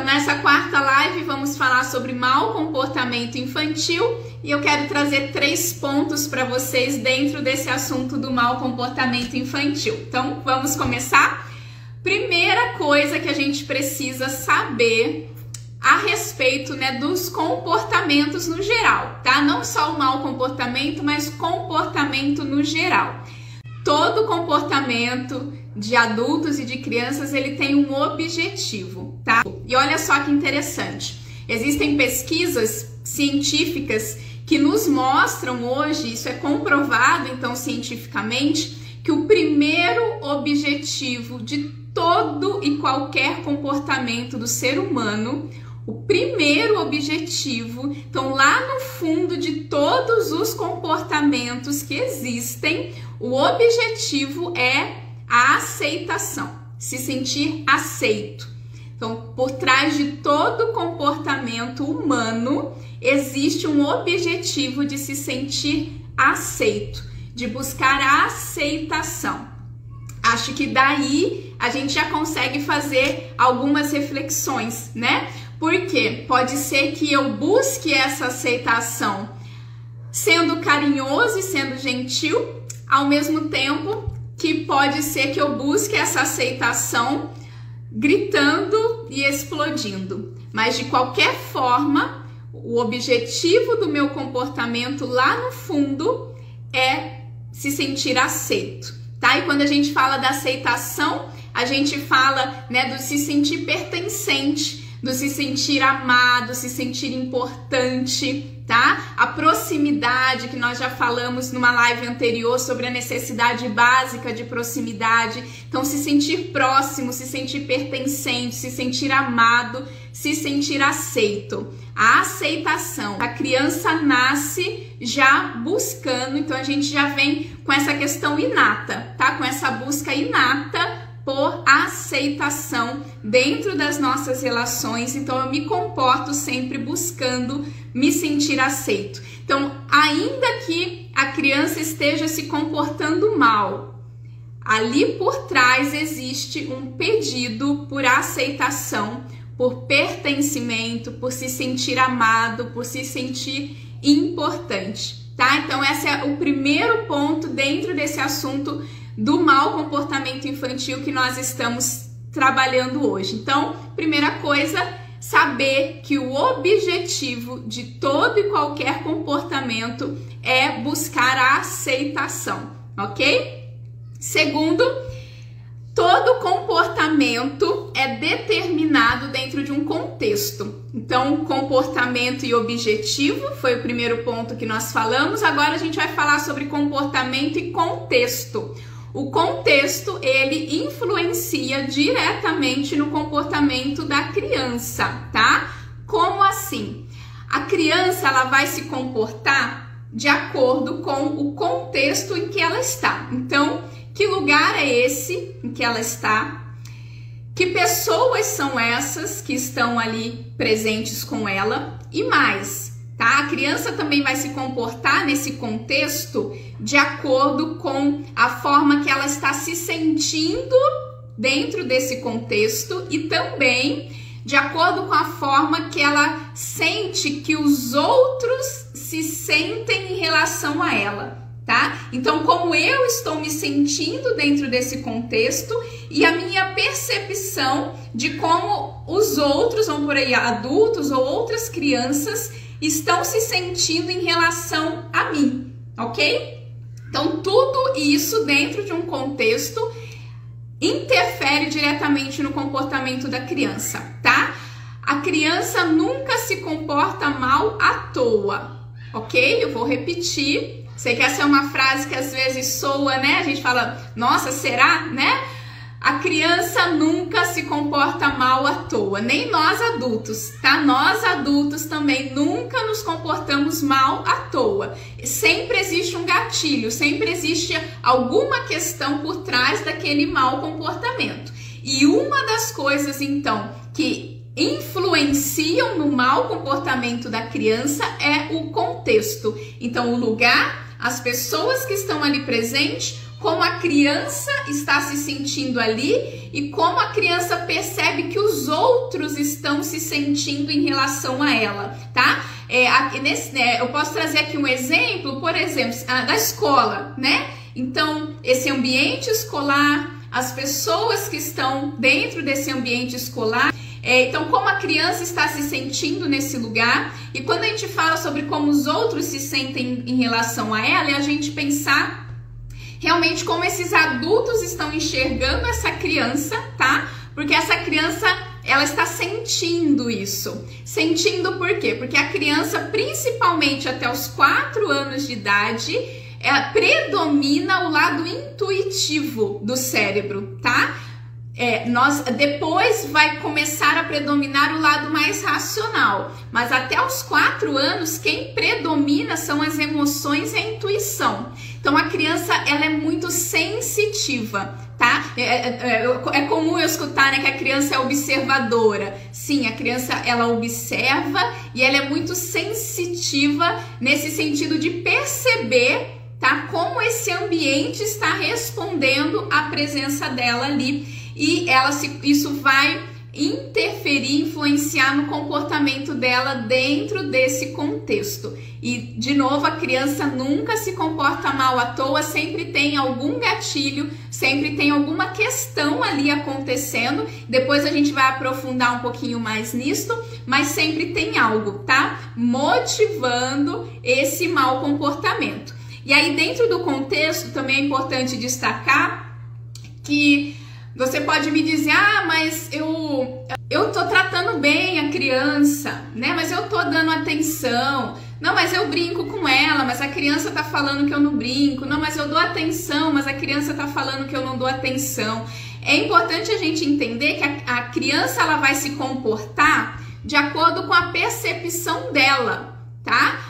nessa quarta live vamos falar sobre mau comportamento infantil e eu quero trazer 3 pontos para vocês dentro desse assunto do mau comportamento infantil. Então, vamos começar? Primeira coisa que a gente precisa saber a respeito, dos comportamentos no geral, tá? Não só o mau comportamento, mas comportamento no geral. Todo comportamento de adultos e de crianças, ele tem um objetivo, tá? E olha só que interessante. Existem pesquisas científicas que nos mostram hoje, isso é comprovado então cientificamente, que o primeiro objetivo de todo e qualquer comportamento do ser humano, o primeiro objetivo, então lá no fundo de todos os comportamentos que existem, o objetivo é a aceitação, se sentir aceito. Então, por trás de todo comportamento humano, existe um objetivo de se sentir aceito, de buscar a aceitação. Acho que daí a gente já consegue fazer algumas reflexões, né? Porque pode ser que eu busque essa aceitação sendo carinhoso e sendo gentil, ao mesmo tempo que pode ser que eu busque essa aceitação gritando e explodindo. Mas de qualquer forma, o objetivo do meu comportamento lá no fundo é se sentir aceito, tá? E quando a gente fala da aceitação, a gente fala, do se sentir pertencente, do se sentir amado, se sentir importante, tá? A proximidade, que nós já falamos numa live anterior sobre a necessidade básica de proximidade. Então, se sentir próximo, se sentir pertencente, se sentir amado, se sentir aceito. A aceitação. A criança nasce já buscando, então a gente já vem com essa questão inata, tá? Com essa busca inata por aceitação dentro das nossas relações. Então eu me comporto sempre buscando me sentir aceito. Então, ainda que a criança esteja se comportando mal, ali por trás existe um pedido por aceitação, por pertencimento, por se sentir amado, por se sentir importante, tá? Então esse é o primeiro ponto dentro desse assunto do mau comportamento infantil que nós estamos trabalhando hoje. Então, primeira coisa, saber que o objetivo de todo e qualquer comportamento é buscar a aceitação, ok? Segundo, todo comportamento é determinado dentro de um contexto. Então, comportamento e objetivo foi o primeiro ponto que nós falamos. Agora a gente vai falar sobre comportamento e contexto. O contexto, ele influencia diretamente no comportamento da criança, tá? Como assim? A criança, ela vai se comportar de acordo com o contexto em que ela está. Então, que lugar é esse em que ela está? Que pessoas são essas que estão ali presentes com ela? E mais, tá? A criança também vai se comportar nesse contexto de acordo com a forma que ela está se sentindo dentro desse contexto e também de acordo com a forma que ela sente que os outros se sentem em relação a ela, tá? Então, como eu estou me sentindo dentro desse contexto e a minha percepção de como os outros, vão por aí, adultos ou outras crianças, estão se sentindo em relação a mim, ok? Então, tudo isso dentro de um contexto interfere diretamente no comportamento da criança, tá? A criança nunca se comporta mal à toa, ok? Eu vou repetir. Sei que essa é uma frase que às vezes soa, A gente fala, nossa, será, A criança nunca se comporta mal à toa, nem nós adultos, tá? Nós adultos também nunca nos comportamos mal à toa. Sempre existe um gatilho, sempre existe alguma questão por trás daquele mau comportamento. E uma das coisas, então, que influenciam no mau comportamento da criança é o contexto. Então, o lugar, as pessoas que estão ali presentes, como a criança está se sentindo ali e como a criança percebe que os os outros estão se sentindo em relação a ela, tá? Eu posso trazer aqui um exemplo, por exemplo, da escola, né? Então, esse ambiente escolar, as pessoas que estão dentro desse ambiente escolar, então como a criança está se sentindo nesse lugar, e quando a gente fala sobre como os outros se sentem em relação a ela, é a gente pensar realmente como esses adultos estão enxergando essa criança, tá? Porque essa criança, ela está sentindo isso. Sentindo por quê? Porque a criança, principalmente até os 4 anos de idade, predomina o lado intuitivo do cérebro, tá? Depois vai começar a predominar o lado mais racional, mas até os 4 anos quem predomina são as emoções e a intuição. Então a criança, ela é muito sensitiva, tá? É comum eu escutar, né, que a criança é observadora. Sim, a criança, ela observa e ela é muito sensitiva nesse sentido de perceber, tá, como esse ambiente está respondendo à presença dela ali. E isso vai interferir, influenciar no comportamento dela dentro desse contexto. E, de novo, a criança nunca se comporta mal à toa, sempre tem algum gatilho, sempre tem alguma questão ali acontecendo. Depois a gente vai aprofundar um pouquinho mais nisso, mas sempre tem algo, tá? Motivando esse mau comportamento. E aí, dentro do contexto, também é importante destacar que você pode me dizer, mas eu tô tratando bem a criança, né? Mas eu tô dando atenção. Não, mas eu brinco com ela, mas a criança tá falando que eu não brinco. Não, mas eu dou atenção, mas a criança tá falando que eu não dou atenção. É importante a gente entender que a criança, ela vai se comportar de acordo com a percepção dela, tá?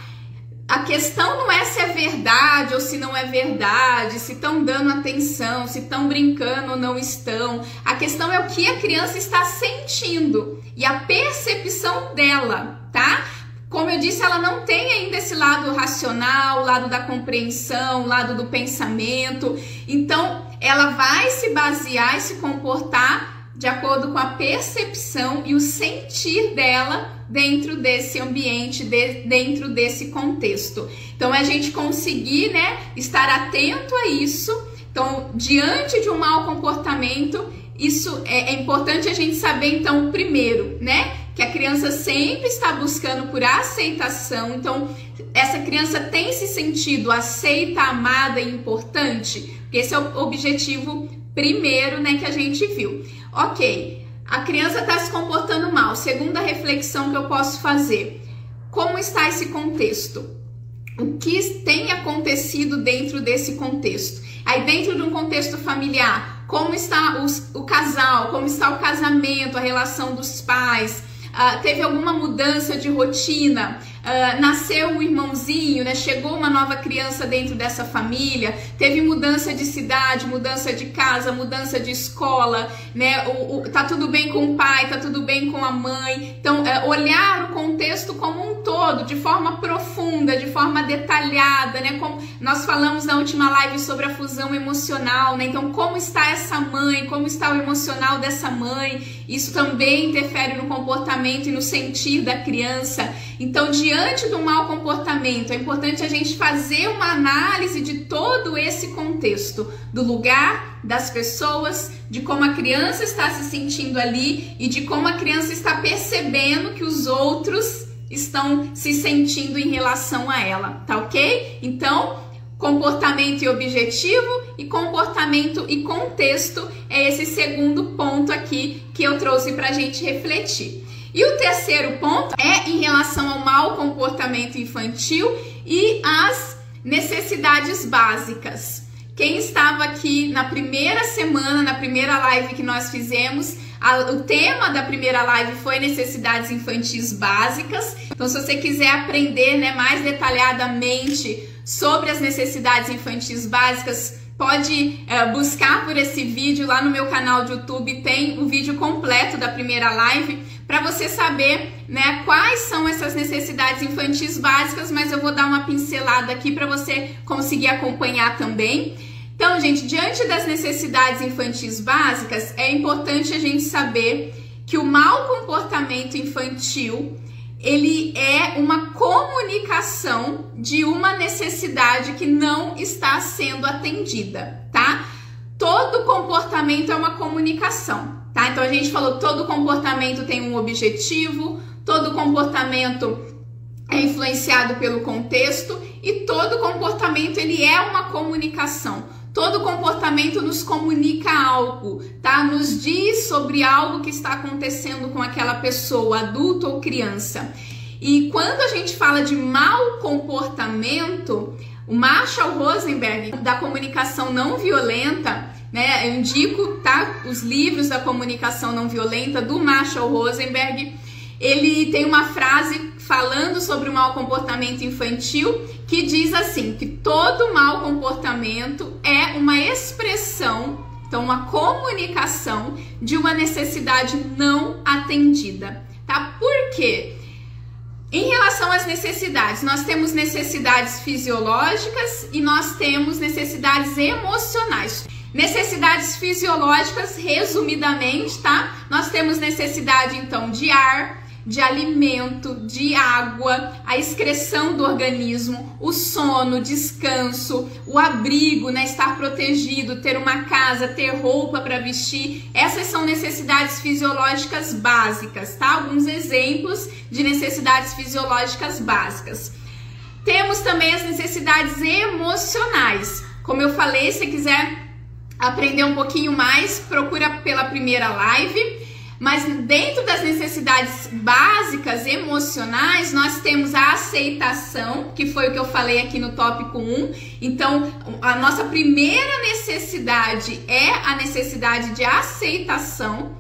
A questão não é se é verdade ou se não é verdade, se estão dando atenção, se estão brincando ou não estão. A questão é o que a criança está sentindo e a percepção dela, tá? Como eu disse, ela não tem ainda esse lado racional, o lado da compreensão, o lado do pensamento. Então, ela vai se basear e se comportar de acordo com a percepção e o sentir dela dentro desse ambiente, dentro desse contexto. Então, a gente conseguir, né, estar atento a isso. Então, diante de um mau comportamento, isso é importante a gente saber, então, primeiro, né, que a criança sempre está buscando por aceitação. Então, essa criança tem se sentido aceita, amada e importante? Porque esse é o objetivo primeiro, né, que a gente viu. Ok, a criança está se comportando mal. Segunda reflexão que eu posso fazer: como está esse contexto? O que tem acontecido dentro desse contexto? Aí, dentro de um contexto familiar, como está o casal? Como está o casamento, a relação dos pais? Teve alguma mudança de rotina? Nasceu um irmãozinho, né? Chegou uma nova criança dentro dessa família, teve mudança de cidade, mudança de casa, mudança de escola, né? Tá tudo bem com o pai, tá tudo bem com a mãe. Então, olhar o contexto como um todo, de forma profunda, de forma detalhada, né? Como nós falamos na última live sobre a fusão emocional, né? Então, como está essa mãe, como está o emocional dessa mãe, isso também interfere no comportamento e no sentir da criança. Então, diante do mau comportamento, é importante a gente fazer uma análise de todo esse contexto, do lugar, das pessoas, de como a criança está se sentindo ali e de como a criança está percebendo que os outros estão se sentindo em relação a ela, tá ok? Então, comportamento e objetivo, e comportamento e contexto é esse segundo ponto aqui que eu trouxe pra gente refletir. E o terceiro ponto é em relação ao mau comportamento infantil e as necessidades básicas. Quem estava aqui na primeira semana, na primeira live que nós fizemos, o tema da primeira live foi necessidades infantis básicas. Então, se você quiser aprender, né, mais detalhadamente sobre as necessidades infantis básicas, pode buscar por esse vídeo lá no meu canal de YouTube, tem o vídeo completo da primeira live, para você saber, né, quais são essas necessidades infantis básicas, mas eu vou dar uma pincelada aqui para você conseguir acompanhar também. Então, gente, diante das necessidades infantis básicas, é importante a gente saber que o mau comportamento infantil, ele é uma comunicação de uma necessidade que não está sendo atendida, tá? Todo comportamento é uma comunicação, tá? Então a gente falou, todo comportamento tem um objetivo, todo comportamento é influenciado pelo contexto e todo comportamento ele é uma comunicação. Todo comportamento nos comunica algo, tá? Nos diz sobre algo que está acontecendo com aquela pessoa, adulto ou criança. E quando a gente fala de mau comportamento, o Marshall Rosenberg, da comunicação não violenta, né? Eu indico, tá? Os livros da comunicação não violenta do Marshall Rosenberg. Ele tem uma frase falando sobre o mau comportamento infantil que diz assim, que todo mau comportamento é uma expressão, então uma comunicação de uma necessidade não atendida, tá? Por quê? Em relação às necessidades, nós temos necessidades fisiológicas e nós temos necessidades emocionais. Necessidades fisiológicas, resumidamente, tá? Nós temos necessidade, então, de ar, de alimento, de água, a excreção do organismo, o sono, descanso, o abrigo, né, estar protegido, ter uma casa, ter roupa para vestir. Essas são necessidades fisiológicas básicas, tá? Alguns exemplos de necessidades fisiológicas básicas. Temos também as necessidades emocionais. Como eu falei, se quiser aprender um pouquinho mais, procura pela primeira live. Mas dentro das necessidades básicas emocionais, nós temos a aceitação, que foi o que eu falei aqui no tópico 1. Então, a nossa primeira necessidade é a necessidade de aceitação,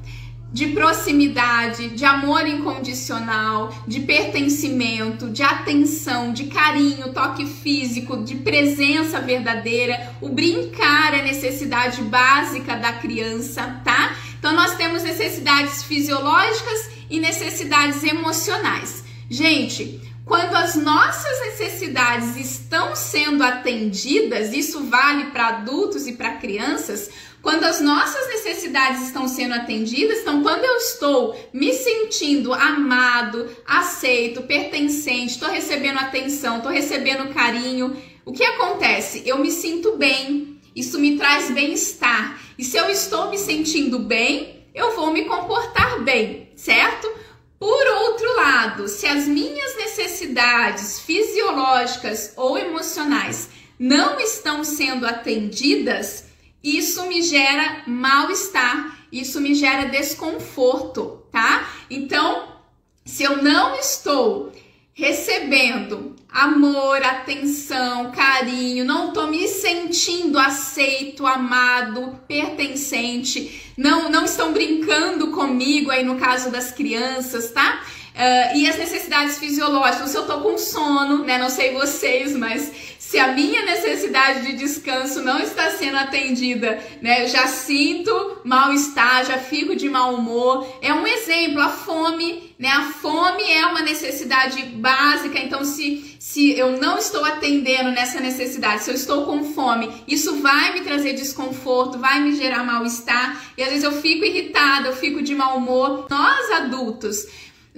de proximidade, de amor incondicional, de pertencimento, de atenção, de carinho, toque físico, de presença verdadeira. O brincar é necessidade básica da criança, tá? Então, nós temos necessidades fisiológicas e necessidades emocionais. Gente, quando as nossas necessidades estão sendo atendidas, isso vale para adultos e para crianças, quando as nossas necessidades estão sendo atendidas, então quando eu estou me sentindo amado, aceito, pertencente, estou recebendo atenção, estou recebendo carinho, o que acontece? Eu me sinto bem, isso me traz bem-estar. E se eu estou me sentindo bem, eu vou me comportar bem, certo? Por outro lado, se as minhas necessidades fisiológicas ou emocionais não estão sendo atendidas, isso me gera mal-estar, isso me gera desconforto, tá? Então, se eu não estou recebendo amor, atenção, carinho, não tô me sentindo aceito, amado, pertencente, não estão brincando comigo aí no caso das crianças, tá? E as necessidades fisiológicas, se eu tô com sono, né? Não sei vocês, mas se a minha necessidade de descanso não está sendo atendida, né? Eu já sinto mal-estar, já fico de mau humor. É um exemplo, a fome, né? A fome é uma necessidade básica, então se eu não estou atendendo nessa necessidade, se eu estou com fome, isso vai me trazer desconforto, vai me gerar mal-estar, e às vezes eu fico irritada, eu fico de mau humor. Nós adultos,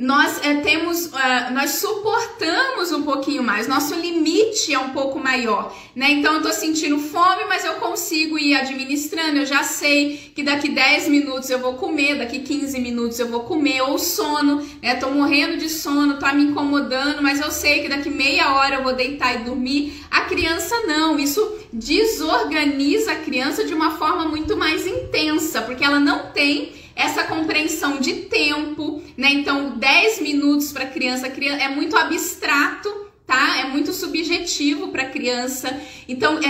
nós suportamos um pouquinho mais, nosso limite é um pouco maior, né? Então eu tô sentindo fome, mas eu consigo ir administrando, eu já sei que daqui 10 minutos eu vou comer, daqui 15 minutos eu vou comer, ou sono, né? Tô morrendo de sono, tá me incomodando, mas eu sei que daqui meia hora eu vou deitar e dormir. A criança não, isso desorganiza a criança de uma forma muito mais intensa, porque ela não tem essa compreensão de tempo, né? Então, 10 minutos para criança é muito abstrato, tá? É muito subjetivo para criança. Então,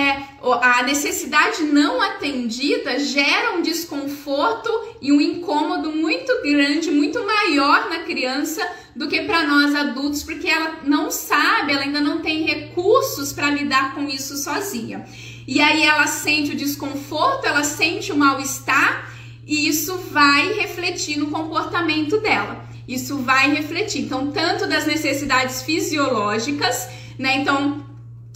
a necessidade não atendida gera um desconforto e um incômodo muito grande, muito maior na criança do que para nós adultos, porque ela não sabe, ela ainda não tem recursos para lidar com isso sozinha. E aí ela sente o desconforto, ela sente o mal-estar, e isso vai refletir no comportamento dela. Isso vai refletir. Então, tanto das necessidades fisiológicas, né? Então,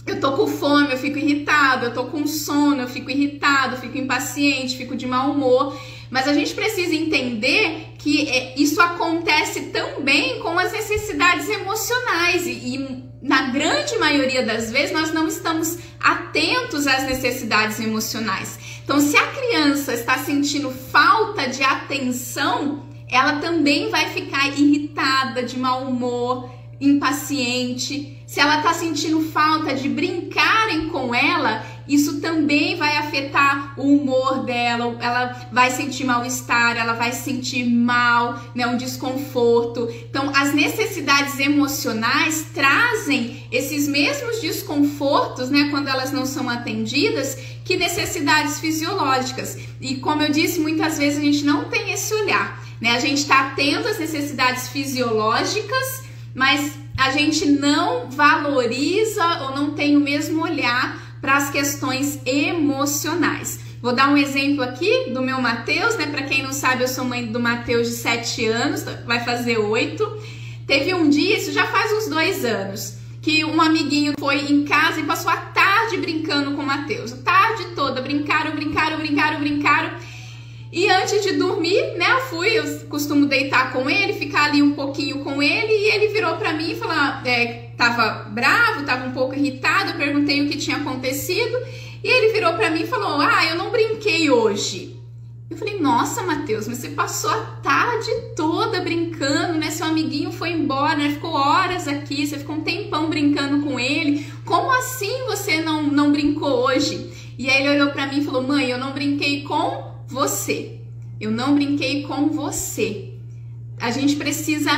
eu tô com fome, eu fico irritado, eu tô com sono, eu fico irritado, fico impaciente, fico de mau humor. Mas a gente precisa entender que isso acontece também com as necessidades emocionais e na grande maioria das vezes nós não estamos atentos às necessidades emocionais. Então, se a criança está sentindo falta de atenção, ela também vai ficar irritada, de mau humor, impaciente. Se ela está sentindo falta de brincarem com ela, isso também vai afetar o humor dela, ela vai sentir mal-estar, ela vai sentir mal, né, um desconforto. Então, as necessidades emocionais trazem esses mesmos desconfortos, né, quando elas não são atendidas, que necessidades fisiológicas. E como eu disse, muitas vezes a gente não tem esse olhar, né? A gente está atento às necessidades fisiológicas, mas a gente não valoriza ou não tem o mesmo olhar para as questões emocionais. Vou dar um exemplo aqui do meu Mateus, né? Para quem não sabe, eu sou mãe do Mateus de 7 anos, vai fazer 8. Teve um dia, isso já faz uns 2 anos, que um amiguinho foi em casa e passou a tarde brincando com o Mateus. A tarde toda, brincaram. E antes de dormir, né, eu costumo deitar com ele, ficar ali um pouquinho com ele, e ele virou pra mim e falou, tava bravo, tava um pouco irritado, eu perguntei o que tinha acontecido, e ele virou pra mim e falou, eu não brinquei hoje. Eu falei, nossa, Mateus, mas você passou a tarde toda brincando, né, seu amiguinho foi embora, né, ficou horas aqui, você ficou um tempão brincando com ele, como assim você não brincou hoje? E aí ele olhou pra mim e falou, mãe, eu não brinquei com você. Eu não brinquei com você. A gente precisa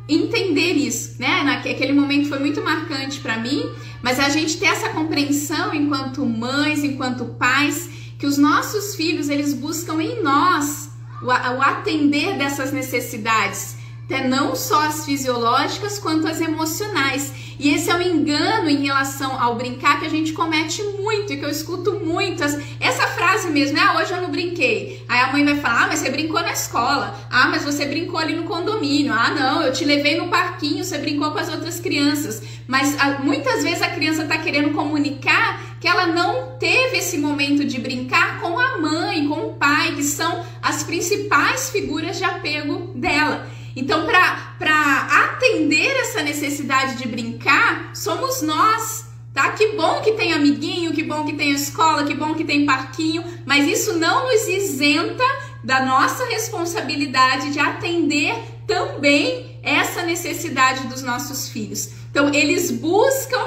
entender isso, né? Naquele momento foi muito marcante para mim, mas a gente ter essa compreensão enquanto mães, enquanto pais, que os nossos filhos, eles buscam em nós o atender dessas necessidades, até não só as fisiológicas quanto as emocionais. E esse é um engano em relação ao brincar que a gente comete muito e que eu escuto muito. Essa frase mesmo, hoje eu não brinquei. Aí a mãe vai falar, mas você brincou na escola. Mas você brincou ali no condomínio. Não, eu te levei no parquinho, você brincou com as outras crianças. Mas muitas vezes a criança está querendo comunicar que ela não teve esse momento de brincar com a mãe, com o pai, que são as principais figuras de apego dela. Então, para atender essa necessidade de brincar, somos nós, tá? Que bom que tem amiguinho, que bom que tem escola, que bom que tem parquinho, mas isso não nos isenta da nossa responsabilidade de atender também essa necessidade dos nossos filhos. Então, eles buscam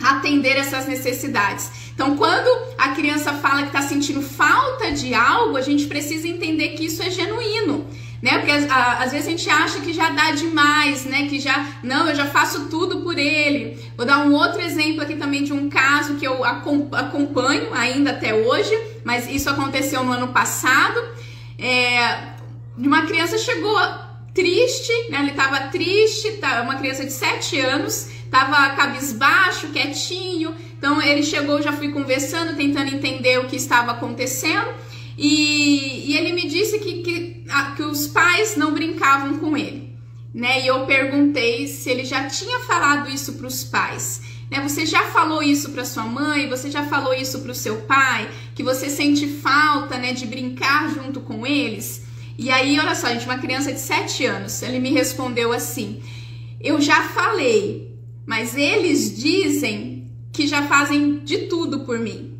atender essas necessidades. Então, quando a criança fala que está sentindo falta de algo, a gente precisa entender que isso é genuíno, né? Porque às vezes a gente acha que já dá demais, né? Que eu já faço tudo por ele. Vou dar um outro exemplo aqui também de um caso que eu acompanho ainda até hoje, mas isso aconteceu no ano passado. De uma criança chegou triste, né? Ele estava triste, uma criança de 7 anos, estava cabisbaixo, quietinho. Então ele chegou, já fui conversando, tentando entender o que estava acontecendo. E ele me disse que os pais não brincavam com ele, né? E eu perguntei se ele já tinha falado isso para os pais, né? Você já falou isso para sua mãe? Você já falou isso para o seu pai? Que você sente falta, né, de brincar junto com eles? E aí, olha só, gente, uma criança de 7 anos, ele me respondeu assim, eu já falei, mas eles dizem que já fazem de tudo por mim.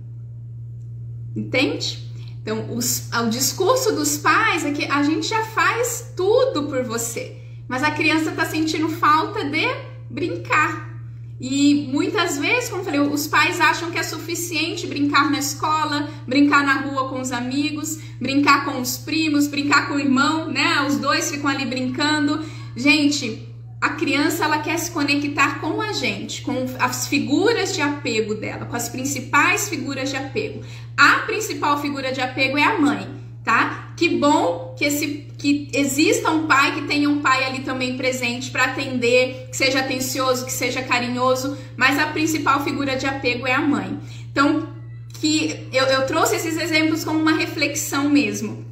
Entende? Então, o discurso dos pais é que a gente já faz tudo por você, mas a criança está sentindo falta de brincar. E muitas vezes, como eu falei, os pais acham que é suficiente brincar na escola, brincar na rua com os amigos, brincar com os primos, brincar com o irmão, né? Os dois ficam ali brincando. Gente, a criança, ela quer se conectar com a gente, com as figuras de apego dela, com as principais figuras de apego. A principal figura de apego é a mãe, tá? Que bom que exista um pai, que tenha um pai ali também presente para atender, que seja atencioso, que seja carinhoso, mas a principal figura de apego é a mãe. Então, eu trouxe esses exemplos como uma reflexão mesmo,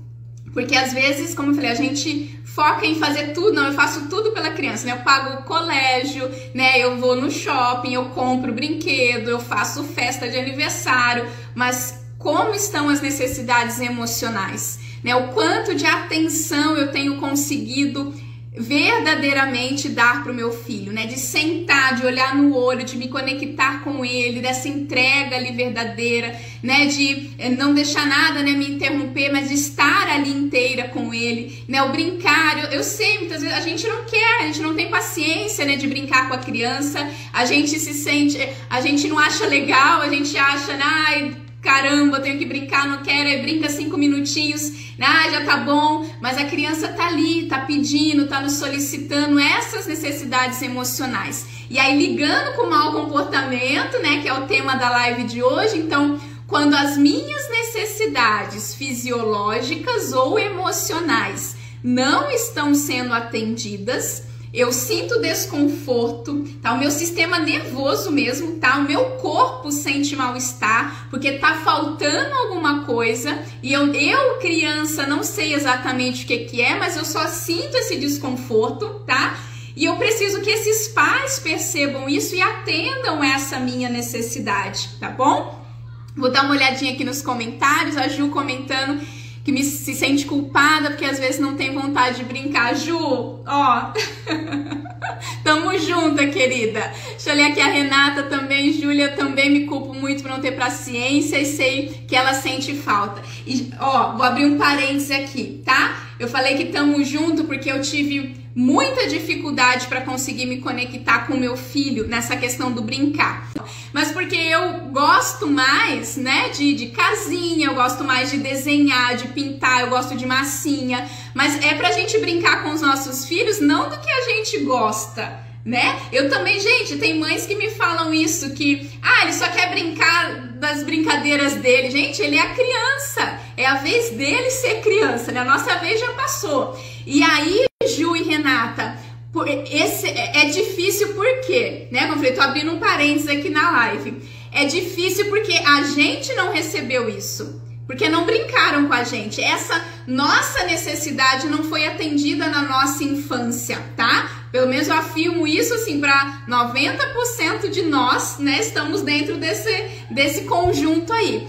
porque às vezes, como eu falei, a gente foca em fazer tudo, não, eu faço tudo pela criança, né? Eu pago o colégio, né? Eu vou no shopping, eu compro brinquedo, eu faço festa de aniversário, mas como estão as necessidades emocionais? né? O quanto de atenção eu tenho conseguido verdadeiramente dar para o meu filho, né? De sentar, de olhar no olho, de me conectar com ele, dessa entrega ali verdadeira, né? De não deixar nada, né, me interromper, mas de estar ali inteira com ele, né? O brincar, eu sei, muitas vezes a gente não quer, a gente não tem paciência, né, de brincar com a criança, a gente se sente, a gente não acha legal, a gente acha, ai, caramba, eu tenho que brincar, não quero, aí brinca 5 minutinhos, já tá bom, mas a criança tá ali, tá pedindo, tá nos solicitando essas necessidades emocionais. E aí, ligando com o mau comportamento, né, que é o tema da live de hoje, então, quando as minhas necessidades fisiológicas ou emocionais não estão sendo atendidas, eu sinto desconforto, tá? O meu sistema nervoso mesmo, tá? O meu corpo sente mal-estar, porque tá faltando alguma coisa e eu criança, não sei exatamente o que é, mas eu só sinto esse desconforto, tá? E eu preciso que esses pais percebam isso e atendam essa minha necessidade, tá bom? Vou dar uma olhadinha aqui nos comentários, a Ju comentando que se sente culpada porque às vezes não tem vontade de brincar. Ju, ó, tamo junta, querida. Deixa eu ler aqui a Renata também, Júlia, também me culpo muito por não ter paciência e sei que ela sente falta. E, ó, vou abrir um parêntese aqui, tá? Eu falei que tamo junto porque eu tive muita dificuldade para conseguir me conectar com meu filho nessa questão do brincar. Mas porque eu gosto mais, né, de casinha, eu gosto mais de desenhar, de pintar, eu gosto de massinha. Mas é pra gente brincar com os nossos filhos, não do que a gente gosta, né? Eu também, gente, tem mães que me falam isso, que, ele só quer brincar das brincadeiras dele. Gente, ele é a criança, é a vez dele ser criança, né? A nossa vez já passou. E aí, Ju e Renata, esse é difícil porque, né? Como eu falei, tô abrindo um parênteses aqui na live. É difícil porque a gente não recebeu isso, porque não brincaram com a gente. Essa nossa necessidade não foi atendida na nossa infância, tá? Pelo menos eu afirmo isso assim para 90% de nós, né? Estamos dentro desse conjunto aí.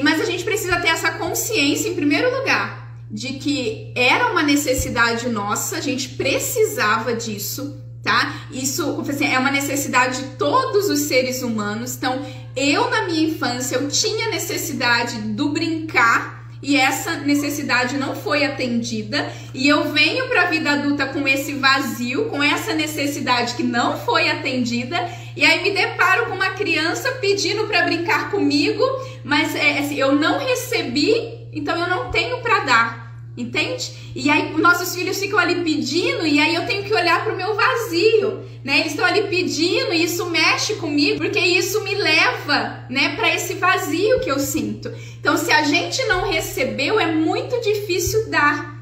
Mas a gente precisa ter essa consciência, em primeiro lugar, de que era uma necessidade nossa, a gente precisava disso, tá? Isso, assim, é uma necessidade de todos os seres humanos. Então, eu na minha infância, eu tinha necessidade do brincar e essa necessidade não foi atendida. E eu venho para a vida adulta com esse vazio, com essa necessidade que não foi atendida. E aí me deparo com uma criança pedindo para brincar comigo, mas assim, eu não recebi, então eu não tenho para dar. Entende? E aí nossos filhos ficam ali pedindo e aí eu tenho que olhar para o meu vazio, né? Eles estão ali pedindo e isso mexe comigo porque isso me leva, né, para esse vazio que eu sinto. Então, se a gente não recebeu, é muito difícil dar.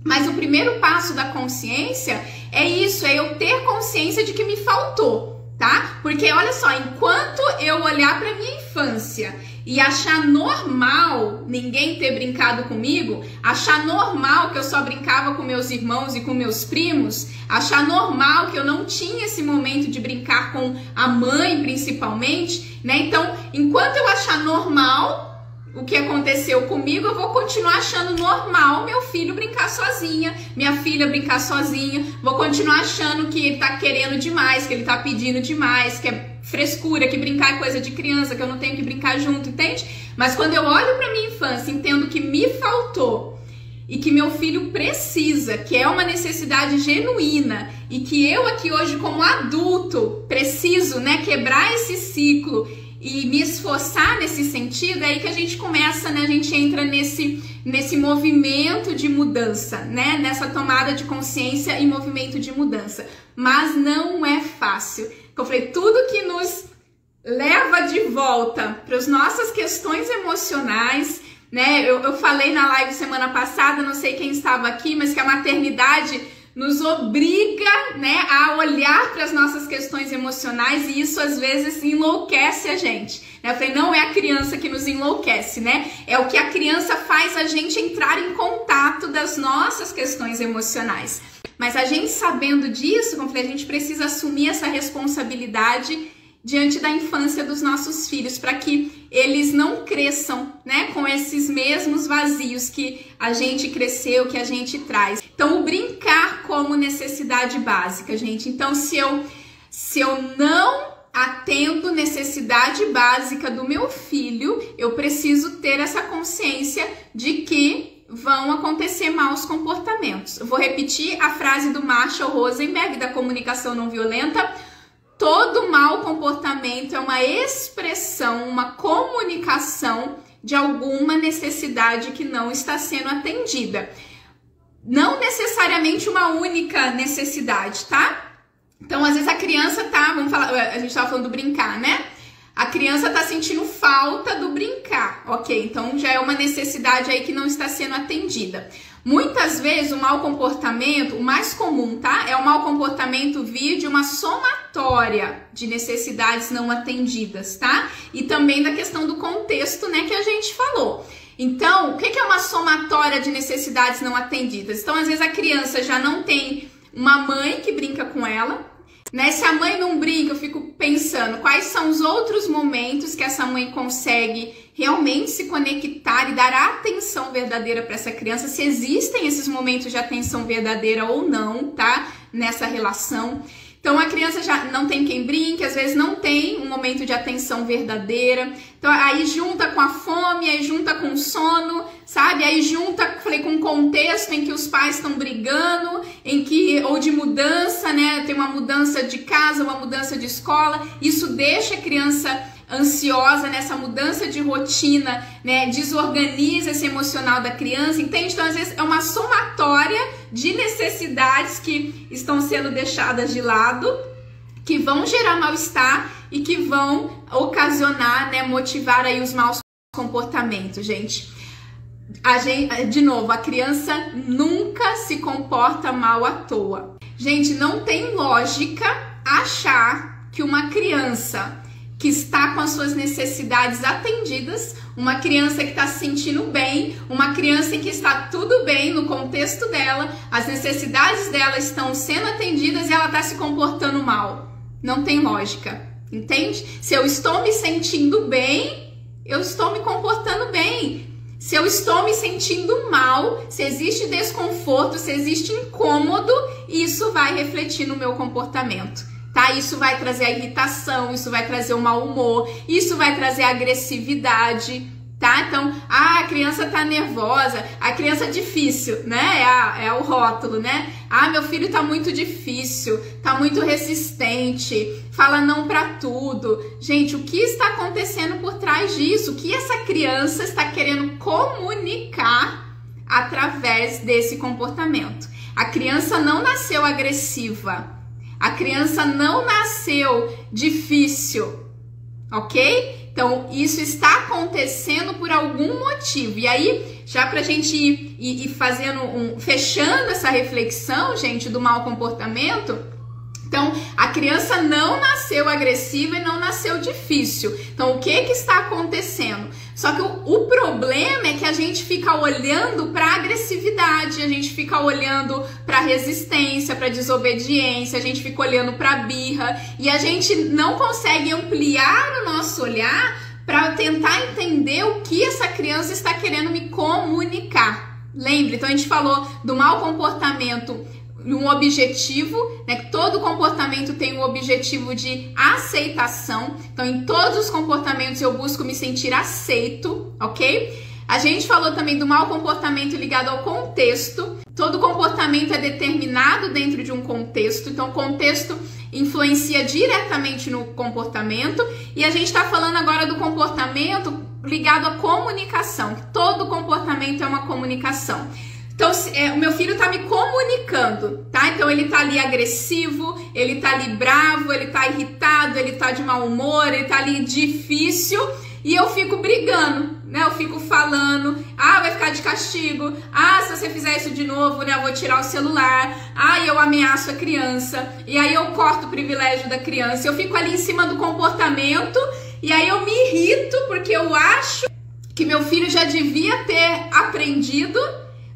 Mas o primeiro passo da consciência é isso, é eu ter consciência de que me faltou, tá? Porque olha só, enquanto eu olhar para minha infância e achar normal ninguém ter brincado comigo, achar normal que eu só brincava com meus irmãos e com meus primos, achar normal que eu não tinha esse momento de brincar com a mãe principalmente, né? Então, enquanto eu achar normal o que aconteceu comigo, eu vou continuar achando normal meu filho brincar sozinha, minha filha brincar sozinha, vou continuar achando que ele tá querendo demais, que ele tá pedindo demais, que é frescura, que brincar é coisa de criança, que eu não tenho que brincar junto, entende? Mas quando eu olho pra minha infância, entendo que me faltou e que meu filho precisa, que é uma necessidade genuína e que eu aqui hoje como adulto preciso, né, quebrar esse ciclo e me esforçar nesse sentido, é aí que a gente começa, né, a gente entra nesse movimento de mudança, né, nessa tomada de consciência e movimento de mudança. Mas não é fácil. Eu falei, tudo que nos leva de volta para as nossas questões emocionais, né? Eu falei na live semana passada, não sei quem estava aqui, mas que a maternidade nos obriga, né, a olhar para as nossas questões emocionais e isso às vezes enlouquece a gente. Eu falei, não é a criança que nos enlouquece, né? É o que a criança faz a gente entrar em contato das nossas questões emocionais. Mas a gente sabendo disso, como eu falei, a gente precisa assumir essa responsabilidade diante da infância dos nossos filhos, para que eles não cresçam, né, com esses mesmos vazios que a gente cresceu, que a gente traz. Então, o brincar como necessidade básica, gente. Então, se eu não atendo necessidade básica do meu filho, eu preciso ter essa consciência de que vão acontecer maus comportamentos. Eu vou repetir a frase do Marshall Rosenberg, da comunicação não violenta: todo mau comportamento é uma expressão, uma comunicação de alguma necessidade que não está sendo atendida. Não necessariamente uma única necessidade, tá? Então, às vezes a criança tá, vamos falar, a gente tava falando do brincar, né? A criança tá sentindo falta do brincar, ok? Então, já é uma necessidade aí que não está sendo atendida. Muitas vezes o mau comportamento, o mais comum, tá? É o mau comportamento vir de uma somatória de necessidades não atendidas, tá? E também da questão do contexto, né, que a gente falou. Então, o que é uma somatória de necessidades não atendidas? Então, às vezes a criança já não tem uma mãe que brinca com ela, né? Se a mãe não brinca, eu fico pensando quais são os outros momentos que essa mãe consegue realmente se conectar e dar atenção verdadeira para essa criança, se existem esses momentos de atenção verdadeira ou não, tá? Nessa relação. Então, a criança já não tem quem brinque, às vezes não tem um momento de atenção verdadeira. Então, aí junta com a fome, aí junta com o sono, sabe? Aí junta, falei, com um contexto em que os pais estão brigando, ou de mudança, né? Tem uma mudança de casa, uma mudança de escola. Isso deixa a criança ansiosa nessa mudança de rotina, né? Desorganiza esse emocional da criança, entende? Então, às vezes, é uma somatória de necessidades que estão sendo deixadas de lado, que vão gerar mal-estar e que vão ocasionar, né, motivar aí os maus comportamentos, gente. De novo, a criança nunca se comporta mal à toa. Gente, não tem lógica achar que uma criança que está com as suas necessidades atendidas, uma criança que está se sentindo bem, uma criança em que está tudo bem no contexto dela, as necessidades dela estão sendo atendidas e ela está se comportando mal. Não tem lógica, entende? Se eu estou me sentindo bem, eu estou me comportando bem. Se eu estou me sentindo mal, se existe desconforto, se existe incômodo, isso vai refletir no meu comportamento. Tá? Isso vai trazer a irritação, isso vai trazer o mau humor, isso vai trazer a agressividade, tá? Então, a criança tá nervosa, a criança é difícil, né? É o rótulo, né? Meu filho tá muito difícil, tá muito resistente, fala não pra tudo. Gente, o que está acontecendo por trás disso? O que essa criança está querendo comunicar através desse comportamento? A criança não nasceu agressiva. A criança não nasceu difícil, ok? Então, isso está acontecendo por algum motivo. E aí, já pra gente ir fazendo fechando essa reflexão, gente, do mau comportamento, então, a criança não nasceu agressiva e não nasceu difícil. Então, o que está acontecendo? Só que o problema é que a gente fica olhando para a agressividade, a gente fica olhando para a resistência, para a desobediência, a gente fica olhando para a birra e a gente não consegue ampliar o nosso olhar para tentar entender o que essa criança está querendo me comunicar. Lembre, então a gente falou do mau comportamento, um objetivo, né? Todo comportamento tem um objetivo de aceitação. Então, em todos os comportamentos eu busco me sentir aceito, ok? A gente falou também do mau comportamento ligado ao contexto. Todo comportamento é determinado dentro de um contexto. Então, o contexto influencia diretamente no comportamento. E a gente está falando agora do comportamento ligado à comunicação. Todo comportamento é uma comunicação. Então, o meu filho tá me comunicando, tá? Então, ele tá ali agressivo, ele tá ali bravo, ele tá irritado, ele tá de mau humor, ele tá ali difícil e eu fico brigando, né? Eu fico falando, vai ficar de castigo, se você fizer isso de novo, né, eu vou tirar o celular, eu ameaço a criança, e aí eu corto o privilégio da criança, eu fico ali em cima do comportamento e aí eu me irrito porque eu acho que meu filho já devia ter aprendido.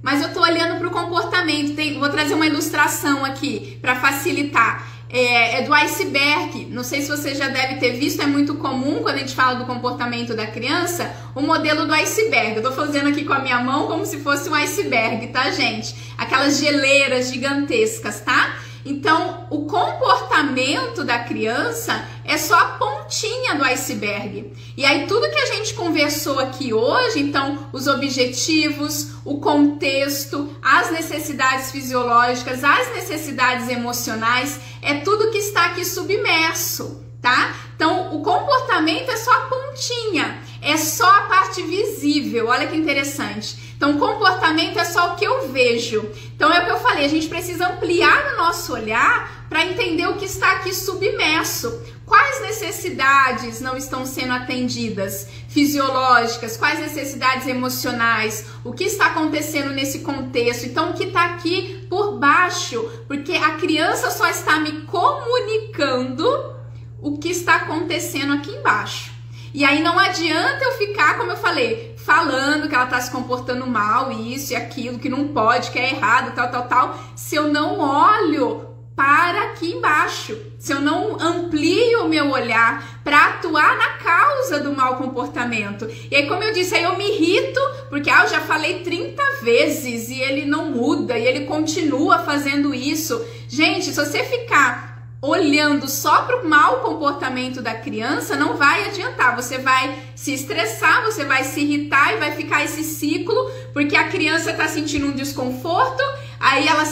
Mas eu tô olhando para o comportamento. Vou trazer uma ilustração aqui para facilitar. é do iceberg. Não sei se você já deve ter visto, é muito comum quando a gente fala do comportamento da criança, o modelo do iceberg. Eu tô fazendo aqui com a minha mão como se fosse um iceberg, tá, gente? Aquelas geleiras gigantescas, tá? Então, o comportamento da criança é só a pontinha do iceberg. E aí, tudo que a gente conversou aqui hoje, então, os objetivos, o contexto, as necessidades fisiológicas, as necessidades emocionais, é tudo que está aqui submerso, tá? Então, o comportamento é só a pontinha, é só a parte visível. Olha que interessante. Então, comportamento é só o que eu vejo. Então, é o que eu falei, a gente precisa ampliar o nosso olhar para entender o que está aqui submerso. Quais necessidades não estão sendo atendidas? Fisiológicas, quais necessidades emocionais? O que está acontecendo nesse contexto? Então, o que está aqui por baixo? Porque a criança só está me comunicando o que está acontecendo aqui embaixo. E aí não adianta eu ficar, como eu falei, falando que ela está se comportando mal, isso e aquilo, que não pode, que é errado, tal, se eu não olho para aqui embaixo, se eu não amplio o meu olhar para atuar na causa do mau comportamento. E aí, como eu disse, aí eu me irrito, porque eu já falei 30 vezes e ele não muda, e ele continua fazendo isso. Gente, se você ficar olhando só para o mau comportamento da criança, não vai adiantar. Você vai se estressar, você vai se irritar e vai ficar esse ciclo, porque a criança está sentindo um desconforto, aí ela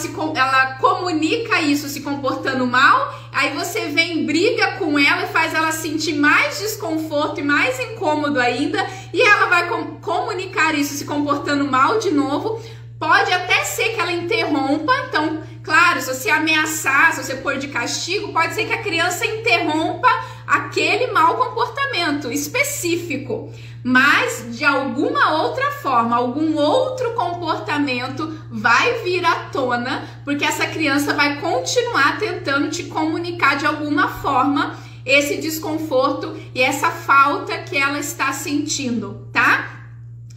comunica isso se comportando mal, aí você vem, briga com ela e faz ela sentir mais desconforto e mais incômodo ainda, e ela vai comunicar isso se comportando mal de novo. Pode até ser que ela interrompa, então, claro, se você ameaçar, se você pôr de castigo, pode ser que a criança interrompa aquele mau comportamento específico, mas de alguma outra forma, algum outro comportamento vai vir à tona, porque essa criança vai continuar tentando te comunicar de alguma forma esse desconforto e essa falta que ela está sentindo, tá?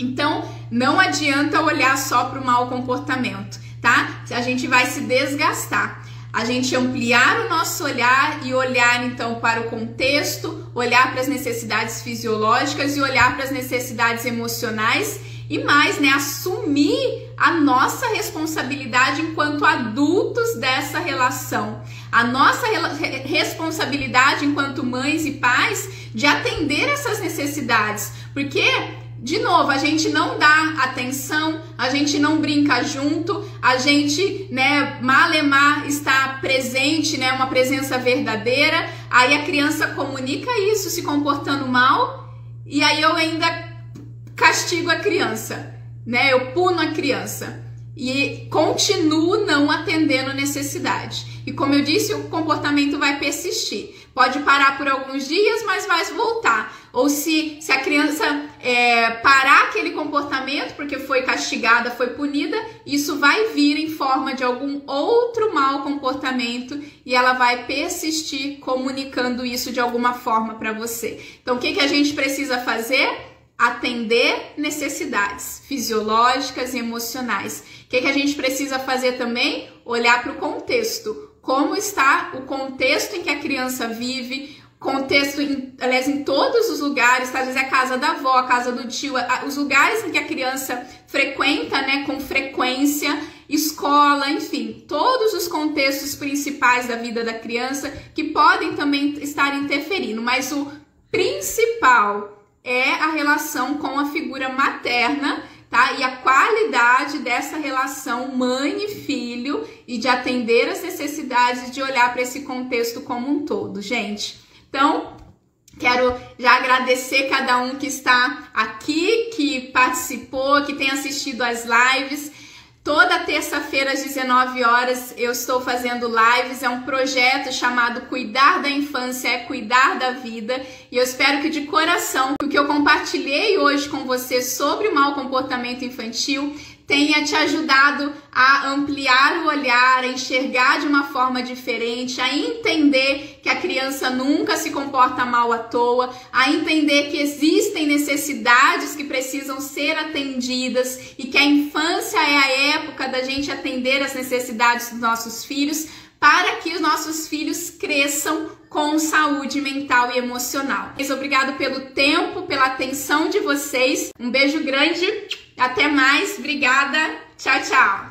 Então, não adianta olhar só para o mau comportamento, tá? A gente vai se desgastar. A gente ampliar o nosso olhar e olhar, então, para o contexto, olhar para as necessidades fisiológicas e olhar para as necessidades emocionais e mais, né? Assumir a nossa responsabilidade enquanto adultos dessa relação. A nossa responsabilidade enquanto mães e pais de atender essas necessidades. Porque... de novo, a gente não dá atenção, a gente não brinca junto, a gente, né, malemar está presente, né, uma presença verdadeira, aí a criança comunica isso, se comportando mal, e aí eu ainda castigo a criança, né, eu puno a criança, e continuo não atendendo necessidade. E como eu disse, o comportamento vai persistir. Pode parar por alguns dias, mas vai voltar. Ou se a criança parar aquele comportamento porque foi castigada, foi punida, isso vai vir em forma de algum outro mau comportamento e ela vai persistir comunicando isso de alguma forma para você. Então, o que a gente precisa fazer? Atender necessidades fisiológicas e emocionais. O que a gente precisa fazer também? Olhar para o contexto. Como está o contexto em que a criança vive, contexto, aliás, em todos os lugares, tá? Às vezes é a casa da avó, a casa do tio, os lugares em que a criança frequenta, né, com frequência, escola, enfim, todos os contextos principais da vida da criança que podem também estar interferindo, mas o principal é a relação com a figura materna, tá? E a qualidade dessa relação mãe e filho e de atender as necessidades, de olhar para esse contexto como um todo, gente. Então, quero já agradecer cada um que está aqui, que participou, que tem assistido às lives. Toda terça-feira às 19 horas eu estou fazendo lives, é um projeto chamado Cuidar da Infância é Cuidar da Vida, e eu espero que de coração o que eu compartilhei hoje com você sobre o mau comportamento infantil tenha te ajudado a ampliar o olhar, a enxergar de uma forma diferente, a entender que a criança nunca se comporta mal à toa, a entender que existem necessidades que precisam ser atendidas e que a infância é a época da gente atender as necessidades dos nossos filhos, para que os nossos filhos cresçam com saúde mental e emocional. Obrigado pelo tempo, pela atenção de vocês. Um beijo grande, até mais, obrigada, tchau, tchau!